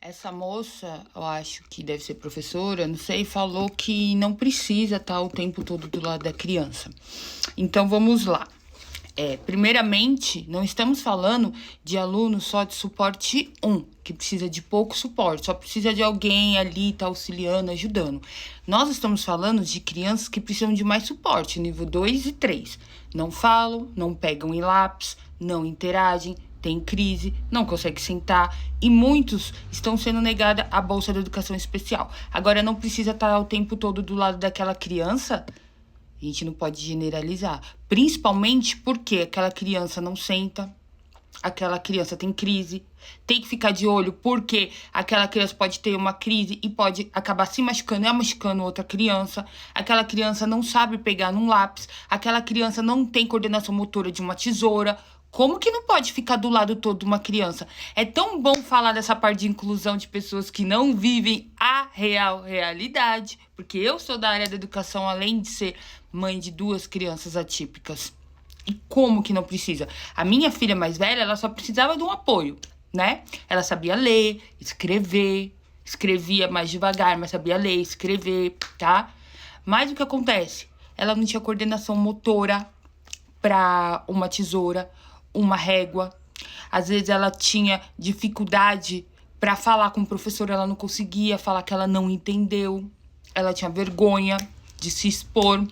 Essa moça, eu acho que deve ser professora, não sei, falou que não precisa estar o tempo todo do lado da criança. Então vamos lá. Primeiramente, não estamos falando de aluno só de suporte 1, que precisa de pouco suporte, só precisa de alguém ali, tá auxiliando, ajudando. Nós estamos falando de crianças que precisam de mais suporte, nível 2 e 3. Não falam, não pegam em lápis, não interagem, tem crise, não consegue sentar e muitos estão sendo negada a bolsa da educação especial. Agora, não precisa estar o tempo todo do lado daquela criança. A gente não pode generalizar, principalmente porque aquela criança não senta, aquela criança tem crise, tem que ficar de olho porque aquela criança pode ter uma crise e pode acabar se machucando e machucando outra criança, aquela criança não sabe pegar num lápis, aquela criança não tem coordenação motora de uma tesoura. Como que não pode ficar do lado todo de uma criança? É tão bom falar dessa parte de inclusão de pessoas que não vivem a realidade, porque eu sou da área da educação, além de ser mãe de 2 crianças atípicas. E como que não precisa? A minha filha mais velha, ela só precisava de um apoio, né? Ela sabia ler, escrever, escrevia mais devagar, mas sabia ler, escrever, tá? Mas o que acontece? Ela não tinha coordenação motora para uma tesoura, uma régua. Às vezes ela tinha dificuldade para falar com o professor, ela não conseguia falar que ela não entendeu. Ela tinha vergonha de se expor.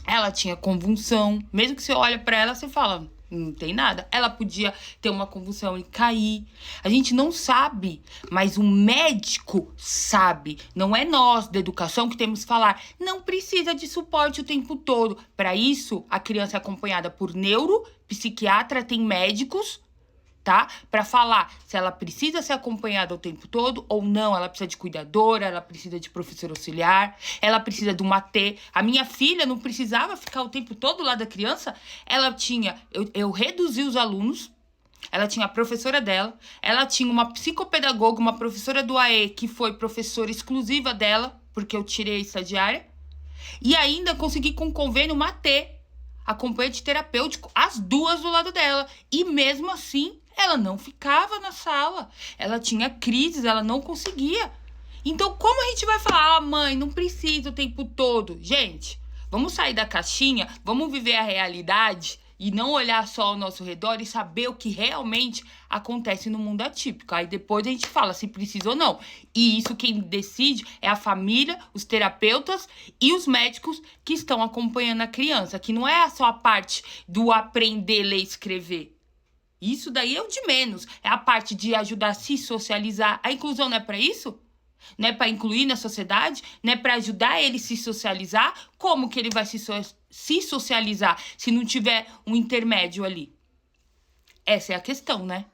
Ela tinha convulsão. Mesmo que você olha para ela, você fala, não tem nada. Ela podia ter uma convulsão e cair. A gente não sabe, mas o médico sabe. Não é nós da educação que temos que falar. Não precisa de suporte o tempo todo. Para isso, a criança é acompanhada por neuro, psiquiatra, tem médicos, tá? Para falar se ela precisa ser acompanhada o tempo todo ou não. Ela precisa de cuidadora, ela precisa de professor auxiliar, ela precisa de uma T. A minha filha não precisava ficar o tempo todo lá da criança. Ela tinha... Eu reduzi os alunos. Ela tinha a professora dela. Ela tinha uma psicopedagoga, uma professora do AE, que foi professora exclusiva dela, porque eu tirei a estagiária. E ainda consegui com convênio uma T, acompanhante terapêutico, as 2 do lado dela. E mesmo assim, ela não ficava na sala. Ela tinha crises, ela não conseguia. Então, como a gente vai falar, mãe, não precisa o tempo todo? Gente, vamos sair da caixinha, vamos viver a realidade e não olhar só ao nosso redor e saber o que realmente acontece no mundo atípico. Aí depois a gente fala se precisa ou não. E isso quem decide é a família, os terapeutas e os médicos que estão acompanhando a criança, que não é só a parte do aprender, ler e escrever. Isso daí é o de menos. É a parte de ajudar a se socializar. A inclusão não é para isso? Não é para incluir na sociedade? Não é para ajudar ele a se socializar? Como que ele vai se socializar se não tiver um intermédio ali? Essa é a questão, né?